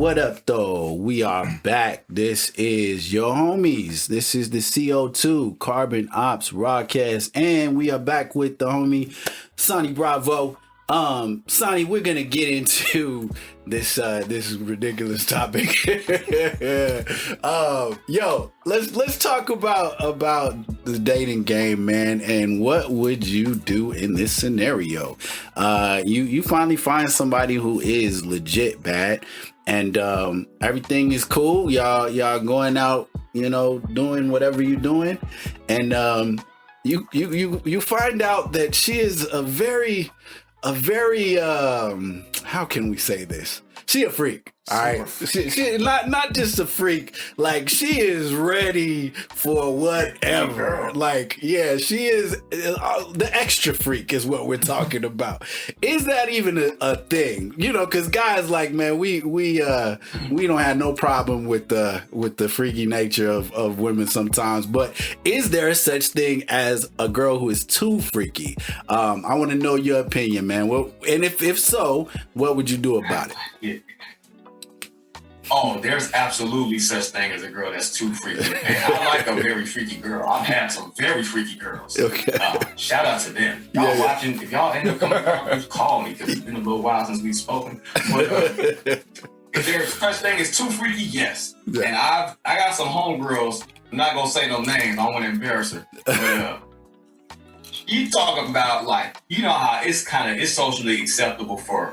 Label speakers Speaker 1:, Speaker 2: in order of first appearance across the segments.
Speaker 1: what up though? We are back. This is your homies. This is the CO2 Carbon Ops Rawcast, and we are back with the homie Sani Bravo. Sani, we're gonna get into this ridiculous topic. Let's talk about the dating game, man, and what would you do in this scenario? You finally find somebody who is legit bad, and everything is cool. Y'all going out, doing whatever you're doing, and you find out that she is a very how can we say this? She a freak. All right, she not just a freak. Like, she is ready for whatever. Like, yeah, she is the extra freak is what we're talking about. Is that even a thing? Because guys, like, man, we don't have no problem with the freaky nature of women sometimes. But is there such thing as a girl who is too freaky? I want to know your opinion, man. Well, and if so, what would you do about it?
Speaker 2: Yeah. Oh, there's absolutely such thing as a girl that's too freaky. And I like a very freaky girl. I've had some very freaky girls.
Speaker 1: Okay.
Speaker 2: Shout out to them. Y'all watching, if y'all end up coming around, call me, because it's been a little while since we've spoken. But if there's such thing as too freaky, yes. Yeah. And I got some homegirls. I'm not gonna say no names. I don't want to embarrass her. But you talk about, like, how it's socially acceptable for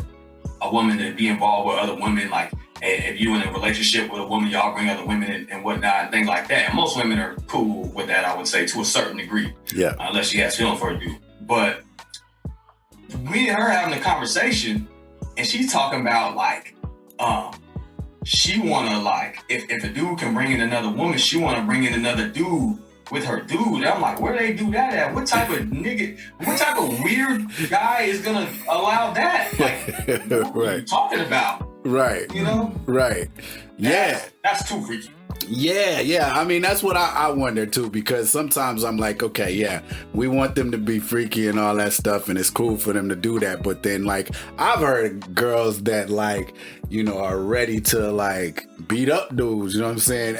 Speaker 2: a woman to be involved with other women, like, if you're in a relationship with a woman, y'all bring other women and whatnot, and things like that. And most women are cool with that, I would say, to a certain degree. Yeah. Unless she has feeling for a dude. But me and her having a conversation, and she's talking about, like, she wanna, like, if a dude can bring in another woman, she wanna bring in another dude with her dude. I'm like, where they do that at? What type of weird guy is gonna allow that? Like, what are you talking about?
Speaker 1: Right. Right. Yeah.
Speaker 2: That's too freaky.
Speaker 1: Yeah. I mean, that's what I wonder too, because sometimes I'm like, okay, yeah, we want them to be freaky and all that stuff, and it's cool for them to do that. But then, like, I've heard girls that, like, are ready to, like, beat up dudes, you know what I'm saying?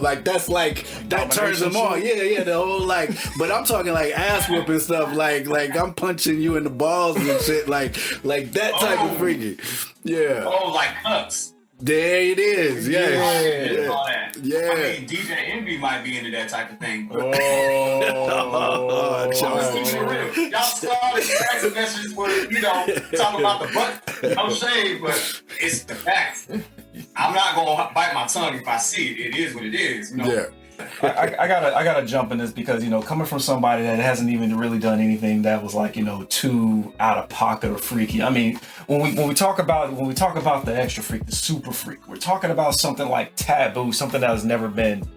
Speaker 1: Like, that's like, that turns them on. Yeah, the whole, like, but I'm talking, like, ass whooping stuff, like I'm punching you in the balls and shit, like that type of freaky. Yeah.
Speaker 2: Oh, like nuts.
Speaker 1: There it is. Yeah.
Speaker 2: I mean, DJ Envy might be into that type of thing. But
Speaker 1: Y'all
Speaker 2: started text messages where, talking about the butt. I'm saying, but it's the facts. I'm not gonna bite my tongue if I see it. It is what it is.
Speaker 1: Yeah.
Speaker 3: I gotta jump in this because, coming from somebody that hasn't even really done anything that was, like, too out of pocket or freaky. I mean, when we talk about the extra freak, the super freak, we're talking about something like taboo, something that has never been,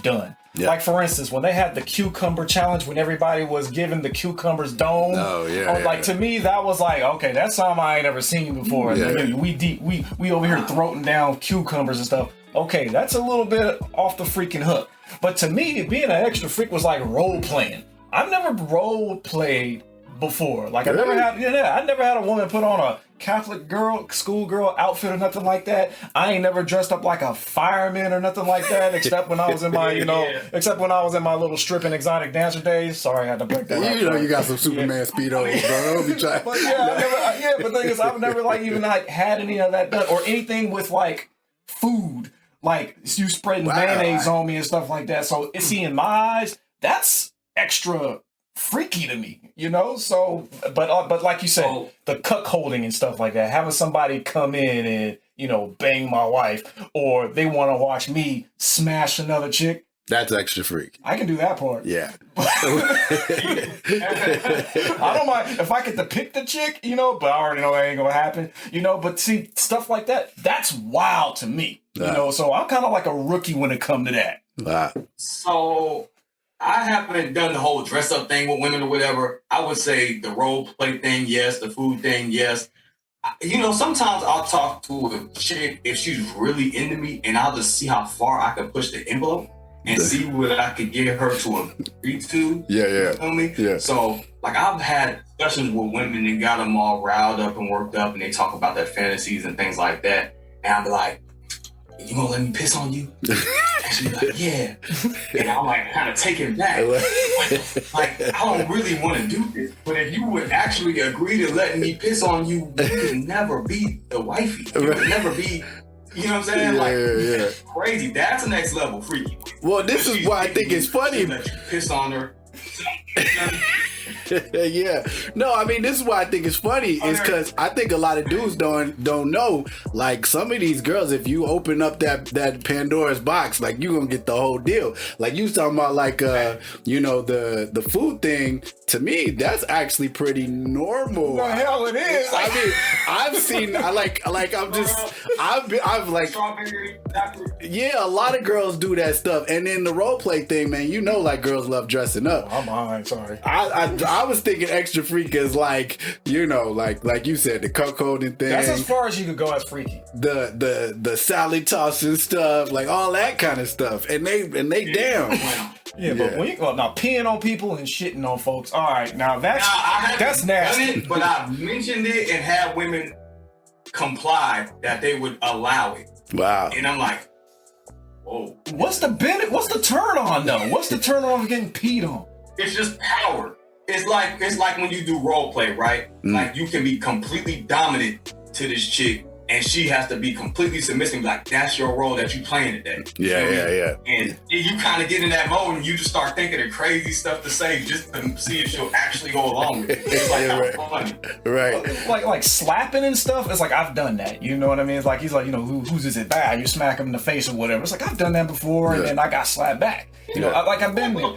Speaker 3: done. Yeah. Like, for instance, when they had the cucumber challenge, when everybody was given the cucumbers dome.
Speaker 1: Oh yeah.
Speaker 3: To me, that was like, okay, that's something I ain't ever seen before.
Speaker 1: Yeah.
Speaker 3: We over here throating down cucumbers and stuff. Okay, that's a little bit off the freaking hook. But to me, being an extra freak was like role playing. I've never role played before. Like, I never had a woman put on a Catholic schoolgirl outfit or nothing like that. I ain't never dressed up like a fireman or nothing like that, except when I was in my, except when I was in my little stripping exotic dancer days. Sorry, I had to break that up.
Speaker 1: You got some Superman speedos, bro. Don't be trying.
Speaker 3: But but the thing is, I've never, like, even, like, had any of that done, or anything with, like, food. Like, you spreading mayonnaise on me and stuff like that. So, in my eyes, that's extra freaky to me, So, but like you said, the cuckolding and stuff like that, having somebody come in and, bang my wife, or they want to watch me smash another chick.
Speaker 1: That's extra freak.
Speaker 3: I can do that part.
Speaker 1: Yeah.
Speaker 3: I don't mind if I get to pick the chick, but I already know that ain't gonna happen, But see, stuff like that, that's wild to me, So I'm kind of like a rookie when it comes to that.
Speaker 2: So I haven't done the whole dress up thing with women or whatever. I would say the role play thing, yes. The food thing, yes. Sometimes I'll talk to a chick if she's really into me, and I'll just see how far I can push the envelope and see what I could get her to agree to.
Speaker 1: Yeah.
Speaker 2: You feel me?
Speaker 1: Yeah.
Speaker 2: So, like, I've had discussions with women and got them all riled up and worked up, and they talk about their fantasies and things like that. And I'm like, you gonna let me piss on you? And she's like, yeah. And I'm like, kind of taken back. Like, I don't really want to do this. But if you would actually agree to letting me piss on you, you would never be the wifey. You would never be, you know what I'm saying? That's crazy. That's the next level freaky.
Speaker 1: Well, this is why I think it's funny.
Speaker 2: Let you piss on her.
Speaker 1: Yeah. No, I mean, this is why I think it's funny is because I think a lot of dudes don't know, like, some of these girls, if you open up that Pandora's box, like, you gonna get the whole deal. Like, you was talking about, like, you know, the food thing. To me, that's actually pretty normal.
Speaker 3: The hell it is.
Speaker 1: I mean, I've seen, I've like, yeah, a lot of girls do that stuff. And then the role play thing, man, you know, like, girls love dressing up.
Speaker 3: I'm behind, sorry.
Speaker 1: I was thinking extra freak as, like, you know, like you said, the cuckolding thing.
Speaker 3: That's as far as you could go as freaky.
Speaker 1: The salad tossing stuff, like all that kind of stuff. And they down.
Speaker 3: Yeah, but when you go now peeing on people and shitting on folks, all right, now that's nasty.
Speaker 2: But I mentioned it and had women comply that they would allow it.
Speaker 1: Wow.
Speaker 2: And I'm like, whoa.
Speaker 3: What's the turn on though? What's the turn on of getting peed on?
Speaker 2: It's just power. It's like when you do role play, right? Like, you can be completely dominant to this chick, and she has to be completely submissive. Like, that's your role that you playing today.
Speaker 1: Yeah.
Speaker 2: And you kind of get in that mode, and you just start thinking of crazy stuff to say just to see if she'll actually go along with it. It's like, funny.
Speaker 1: Right.
Speaker 3: Like slapping and stuff. It's like, I've done that. You know what I mean? It's like, he's like, you know, whose is it bad? You smack him in the face or whatever. It's like, I've done that before, and then I got slapped back. You know, I've been there.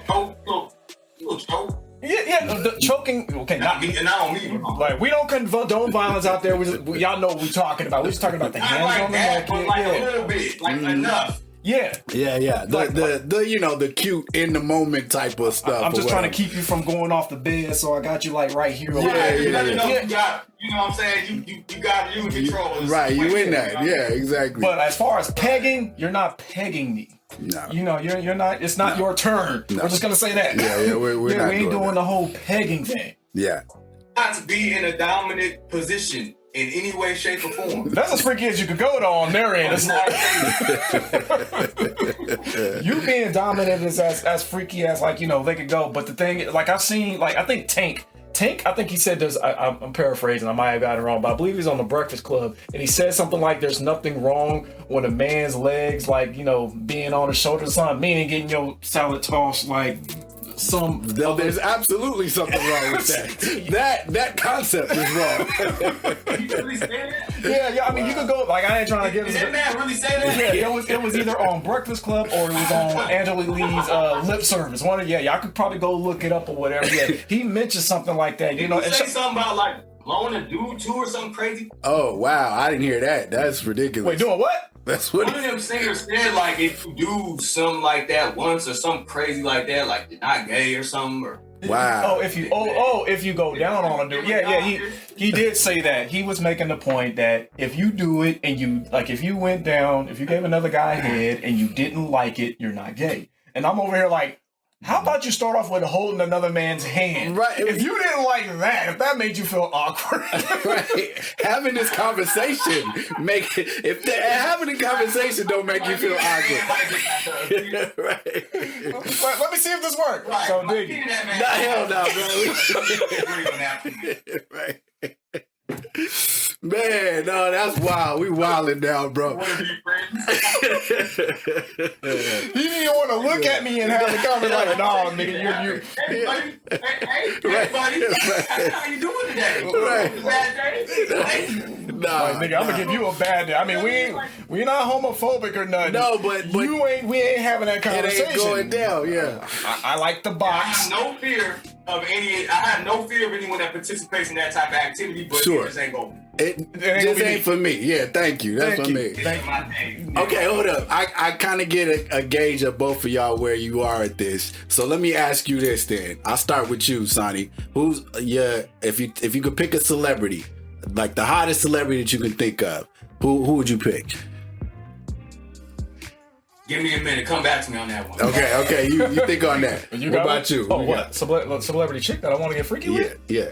Speaker 2: Little choke.
Speaker 3: Yeah, the choking. Okay, not me.
Speaker 2: And I don't mean it.
Speaker 3: Like, we don't condone violence out there. Y'all know what we're talking about. We're just talking about the hands
Speaker 2: like
Speaker 3: on the
Speaker 2: that,
Speaker 3: neck.
Speaker 2: but like a little bit, like enough.
Speaker 3: Yeah.
Speaker 1: The you know, the cute in the moment type of stuff.
Speaker 3: I'm just trying to keep you from going off the bed, so I got you like right here.
Speaker 2: You got, you know what I'm saying? You got you in control.
Speaker 1: Right, you in that. Yeah, exactly.
Speaker 3: But as far as pegging, you're not pegging me.
Speaker 1: No.
Speaker 3: You know, you're not. It's not your turn. No. We're just gonna say that.
Speaker 1: Yeah, we
Speaker 3: ain't doing the whole pegging thing.
Speaker 1: Yeah.
Speaker 2: Not to be in a dominant position in any way, shape, or form.
Speaker 3: That's as freaky as you could go to on their end. It's like, you being dominant is as freaky as, like, you know, they could go. But the thing, like, I've seen, like, I think Tank, I think he said there's, I'm paraphrasing, I might have gotten it wrong, but I believe he's on the Breakfast Club, and he said something like, there's nothing wrong with a man's legs, like, you know, being on his shoulders or something, meaning getting your salad tossed, like, there's
Speaker 1: absolutely something wrong with that. That concept is wrong.
Speaker 2: You really say that?
Speaker 3: Yeah. I mean, you could go, like, I ain't trying to get.
Speaker 2: Did that man really say that?
Speaker 3: Yeah, it was either on Breakfast Club or it was on Angela Lee's lip service. Y'all could probably go look it up or whatever. Yeah, he mentioned something like that. You know,
Speaker 2: say something about like blowing a dude too or something crazy.
Speaker 1: Oh wow, I didn't hear that. That's ridiculous.
Speaker 3: Wait, doing what?
Speaker 1: That's what
Speaker 2: one of them singers said, like, if you do something like that once or something crazy like that, like you're not gay or something, or
Speaker 1: wow.
Speaker 3: If you go down on a dude. Yeah, he did say that. He was making the point that if you do it and you, like, if you went down, if you gave another guy a head and you didn't like it, you're not gay. And I'm over here like, how about you start off with holding another man's hand? Right. If you didn't like that, if that made you feel awkward,
Speaker 1: right? Having this conversation having a conversation don't make you feel awkward.
Speaker 3: Right. Let me see if this works.
Speaker 2: Right.
Speaker 3: So dig it.
Speaker 1: Hell no, bro. Right. Man, no, that's wild. We wilding now, bro.
Speaker 3: He didn't want to look at me and have the comment like, "No, nigga, you."
Speaker 2: Hey, buddy. How you doing today?
Speaker 1: Right.
Speaker 2: Bad day?
Speaker 1: Nah,
Speaker 3: like, nigga, I'm gonna give you a bad day. I mean, we not homophobic or nothing.
Speaker 1: No, but
Speaker 3: we ain't having that conversation.
Speaker 1: It ain't going down. Yeah,
Speaker 3: I like the box.
Speaker 2: I have no fear of anyone that participates in that type of activity, but
Speaker 1: sure.
Speaker 2: It just ain't going.
Speaker 1: It just ain't for me. Yeah, thank you. That's for me. Okay, hold up. I kind of get a gauge of both of y'all where you are at this. So let me ask you this then. I'll start with you, Sani. Who's if you could pick a celebrity, like the hottest celebrity that you can think of, who would you pick?
Speaker 2: Give me a minute. Come back to me on that one.
Speaker 1: Okay. You think on that. What about you?
Speaker 3: Oh, what? Celebrity chick that I want to get freaky with?
Speaker 1: Yeah.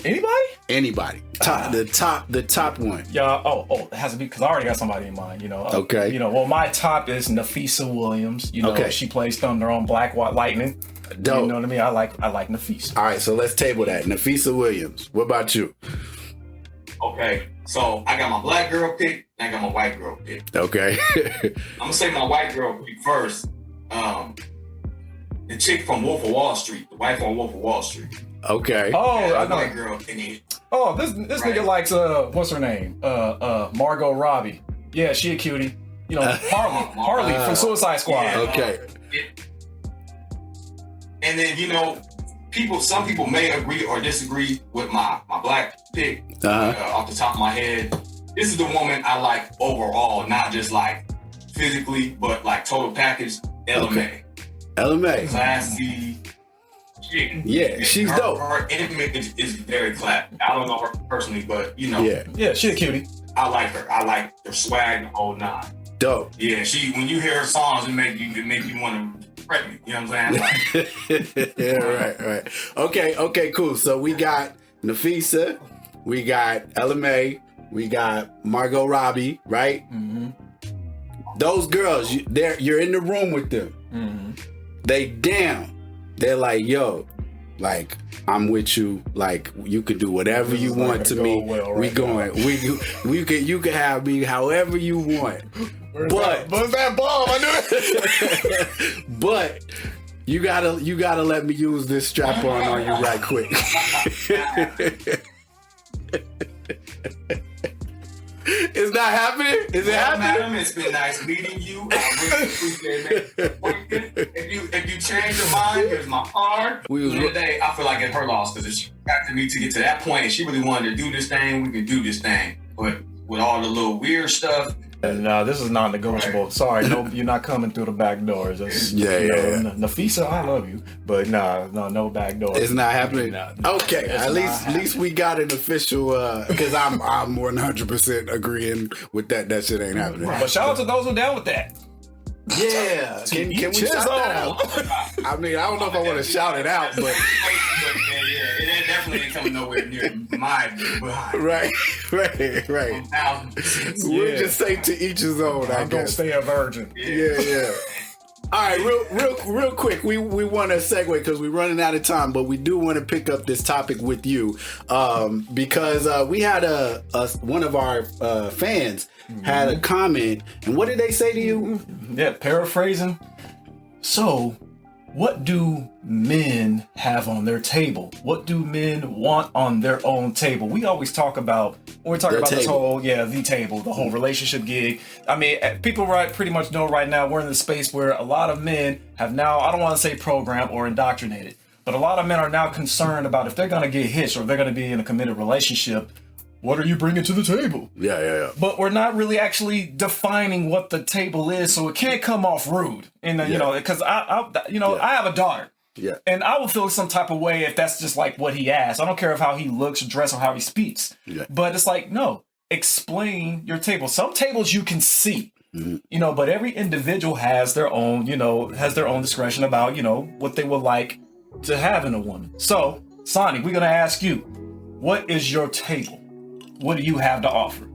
Speaker 1: Anybody. The top one.
Speaker 3: Yeah. Oh, it has to be because I already got somebody in mind.
Speaker 1: Okay.
Speaker 3: Well, my top is Nafisa Williams. She plays Thunder on Black Lightning.
Speaker 1: Dope.
Speaker 3: You know what I mean? I like Nafisa.
Speaker 1: All right, so let's table that. Nafisa Williams. What about you?
Speaker 2: Okay, so I got my black girl pick, and I got my white girl pick.
Speaker 1: Okay.
Speaker 2: I'm gonna say my white girl pick first. The chick from Wolf of Wall Street, the wife on Wolf of Wall Street.
Speaker 1: Okay.
Speaker 3: Oh,
Speaker 2: I know. White girl in it.
Speaker 3: Oh, this right. Nigga likes what's her name? Margot Robbie. Yeah, she a cutie. Harley from Suicide Squad.
Speaker 1: Yeah, okay.
Speaker 2: And then some people may agree or disagree with my black pick. Off the top of my head, this is the woman I like overall, not just like physically, but like total package. Ella May.
Speaker 1: Ella May.
Speaker 2: Classy.
Speaker 1: Yeah, she's dope.
Speaker 2: Her image is very classy. I don't know her personally, but
Speaker 3: Yeah, she a cutie.
Speaker 2: I like her. I like her swag, the whole nine.
Speaker 1: Dope.
Speaker 2: Yeah, when you hear her songs, it make you want to pregnant, you know what I'm saying?
Speaker 1: Yeah, right. Okay, cool. So we got Nafisa, we got Ella May, we got Margot Robbie, right?
Speaker 3: Mm-hmm.
Speaker 1: Those girls, you're in the room with them.
Speaker 3: Mm-hmm.
Speaker 1: They down. They're like, yo, like I'm with you. Like you can do whatever you want to me. You can have me however you want. Where's that bomb? I knew it. But you gotta let me use this strap on you right quick. It's not happening? Is it happening?
Speaker 2: Madam, it's been nice meeting you. I really appreciate it. If you change your mind, here's my card. Today, I feel like it's her loss because if she got to me to get to that point and she really wanted to do this thing, we can do this thing. But with all the little weird stuff,
Speaker 3: no, this is non-negotiable. Right. Sorry, no, you're not coming through the back doors. Nafisa, I love you, but no back doors.
Speaker 1: It's not happening. Okay, at least we got an official. Because I'm 100% agreeing with that. That shit ain't happening.
Speaker 3: But shout out to those who down with that.
Speaker 1: Yeah, can we shout that out? I mean, I don't know if I want to shout it out, but
Speaker 2: it definitely ain't coming nowhere near my behind.
Speaker 1: Right. We'll just say to each his own.
Speaker 3: I'm gonna stay a virgin.
Speaker 1: Yeah. All right, real quick. We want to segue because we're running out of time, but we do want to pick up this topic with you because we had one of our fans had a comment, and what did they say to you?
Speaker 3: Yeah, paraphrasing. So, what do men have on their table? What do men want on their own table? We always talk about, when we're talking about this whole, the table, the whole relationship gig. I mean, people pretty much know right now we're in the space where a lot of men have now, I don't want to say programmed or indoctrinated, but a lot of men are now concerned about if they're going to get hitched or they're going to be in a committed relationship, what are you bringing to the table?
Speaker 1: Yeah.
Speaker 3: But we're not really actually defining what the table is, so it can't come off rude. And because I have a daughter.
Speaker 1: Yeah.
Speaker 3: And I will feel some type of way if that's just like what he asks. I don't care if how he looks, dress, or how he speaks.
Speaker 1: Yeah.
Speaker 3: But it's like, no, explain your table. Some tables you can see, but every individual has their own, discretion about, what they would like to have in a woman. So, Sani, we're going to ask you, what is your table? What do you have to offer?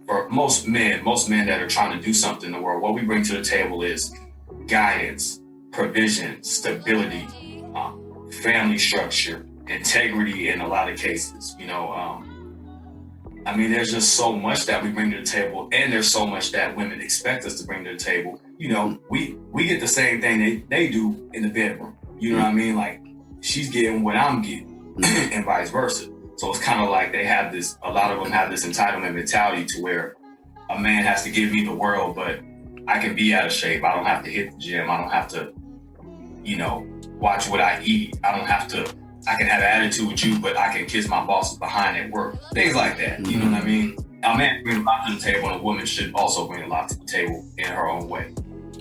Speaker 2: For most men that are trying to do something in the world, what we bring to the table is guidance, provision, stability, family structure, integrity in a lot of cases. There's just so much that we bring to the table, and there's so much that women expect us to bring to the table. We get the same thing they do in the bedroom. You know what I mean? Like, she's getting what I'm getting, and vice versa. So it's kind of like a lot of them have this entitlement mentality to where a man has to give me the world, but I can be out of shape. I don't have to hit the gym. I don't have to, watch what I eat. I can have an attitude with you, but I can kiss my bosses behind at work. Things like that. You know what I mean? A man brings a lot to the table, and a woman should also bring a lot to the table in her own way.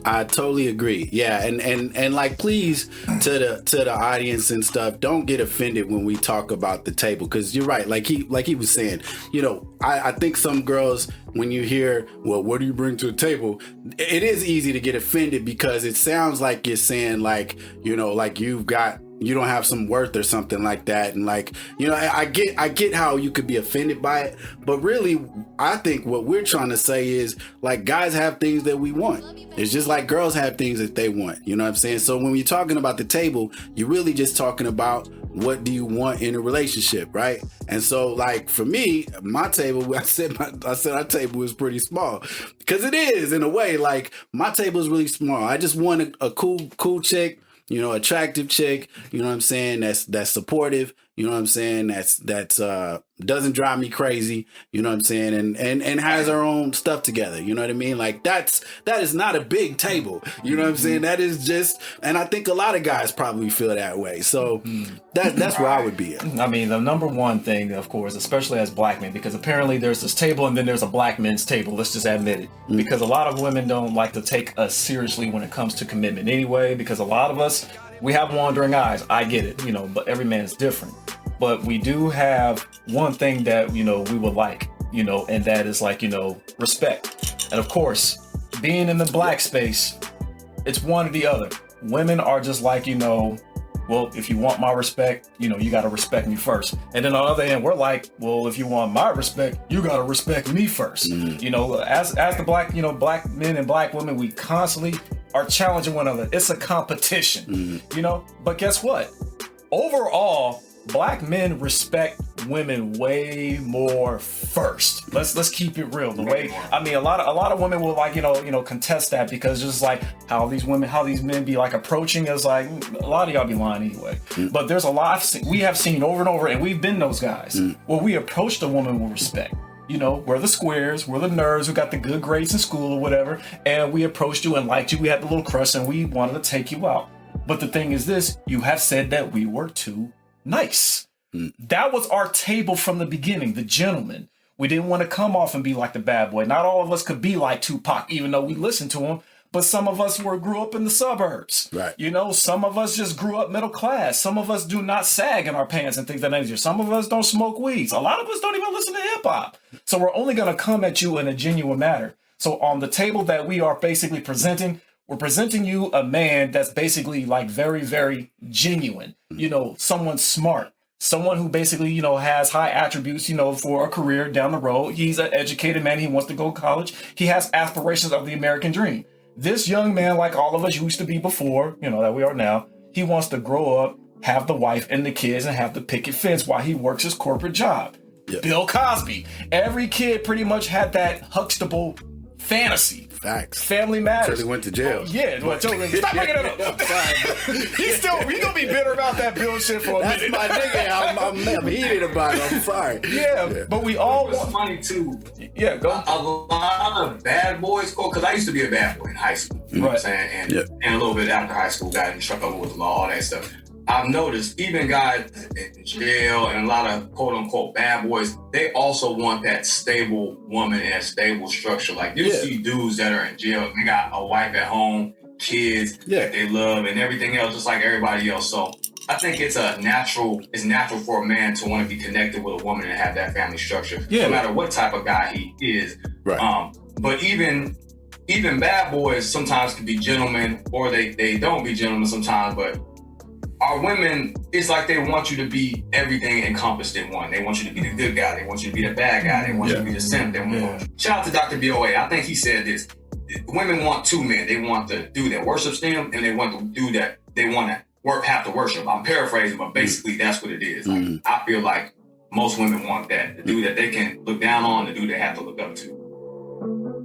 Speaker 1: I totally agree. Yeah, and like, please, to the audience and stuff, don't get offended when we talk about the table, because you're right. Like he was saying, you know, I think some girls, when you hear, well, what do you bring to the table? It is easy to get offended because it sounds like you're saying, like, you know, like you don't have some worth or something like that. And like, you know, I get how you could be offended by it, but really, I think what we're trying to say is, like, guys have things that we want. It's just like girls have things that they want. You know what I'm saying? So when you're talking about the table, you're really just talking about what do you want in a relationship, right? And so, like, for me, my table, I said our table is pretty small, because it is, in a way. Like, my table is really small. I just want a cool chick, you know, attractive chick, you know what I'm saying, that's supportive, you know what I'm saying, that's doesn't drive me crazy, you know what I'm saying, and has her own stuff together, you know what I mean? Like, that is not a big table, you know what I'm saying? That is just, and I think a lot of guys probably feel that way. So that's where I would be at.
Speaker 3: I mean, the number one thing, of course, especially as black men, because apparently there's this table and then there's a black men's table, let's just admit it, because a lot of women don't like to take us seriously when it comes to commitment anyway, because a lot of us, we have wandering eyes. I get it, you know, but every man is different. But we do have one thing that, you know, we would like, you know, and that is, like, you know, respect. And of course, being in the black space, it's one or the other. Women are just like, you know, well, if you want my respect, you know, you got to respect me first. And then on the other end, we're like, well, if you want my respect, you got to respect me first. You know, as the black, you know, black men and black women, we constantly are challenging one another. It's a competition, you know, but guess what? Overall, black men respect women way more first. Let's keep it real. The way, I mean, a lot of women will, like, you know, contest that, because just like how these men be like approaching us, like, a lot of y'all be lying anyway. But there's a lot we have seen over and over, and we've been those guys where we approach the woman with respect. You know, we're the squares, we're the nerds who got the good grades in school or whatever, and we approached you and liked you. We had the little crush and we wanted to take you out. But the thing is this, you have said that we were too nice. That was our table from the beginning, the gentleman. We didn't want to come off and be like the bad boy. Not all of us could be like Tupac, even though we listened to him. But some of us grew up in the suburbs. Right. You know, some of us just grew up middle class. Some of us do not sag in our pants and things of that nature. Some of us don't smoke weeds. A lot of us don't even listen to hip hop. So we're only going to come at you in a genuine manner. So on the table that we are basically presenting, we're presenting you a man that's basically like very, very genuine. You know, someone smart. Someone who basically, you know, has high attributes, you know, for a career down the road. He's an educated man. He wants to go to college. He has aspirations of the American dream. This young man, like all of us used to be before, you know, that we are now, he wants to grow up, have the wife and the kids, and have the picket fence while he works his corporate job. Yep. Bill Cosby. Every kid pretty much had that Huxtable fantasy.
Speaker 1: Facts.
Speaker 3: Family Matters.
Speaker 1: Until he went to jail.
Speaker 3: Yeah, well, stop bringing it up. He's gonna be bitter about that Bill shit for a minute.
Speaker 1: That's my nigga. I'm heated about it. I'm sorry.
Speaker 3: Yeah, but we all
Speaker 2: want money too.
Speaker 3: Yeah, go.
Speaker 2: A lot of bad boys go, because I used to be a bad boy in high school. You know what I'm saying? And a little bit after high school, got in trouble with the law, all that stuff. I've noticed even guys in jail and a lot of quote unquote bad boys, they also want that stable woman and a stable structure. Like you see dudes that are in jail, they got a wife at home, kids that they love, and everything else, just like everybody else. So I think it's natural for a man to want to be connected with a woman and have that family structure, no matter what type of guy he is. Right. But even bad boys sometimes can be gentlemen, or they don't be gentlemen sometimes, but our women, it's like they want you to be everything encompassed in one. They want you to be the good guy. They want you to be the bad guy. They want you to be the simp. Shout out to Dr. BOA. I think he said this. Women want two men. They want the dude that worships them, and they want the dude that they want to have to worship. I'm paraphrasing, but basically that's what it is. Like, I feel like most women want that. The dude that they can look down on, the dude they have to look up to.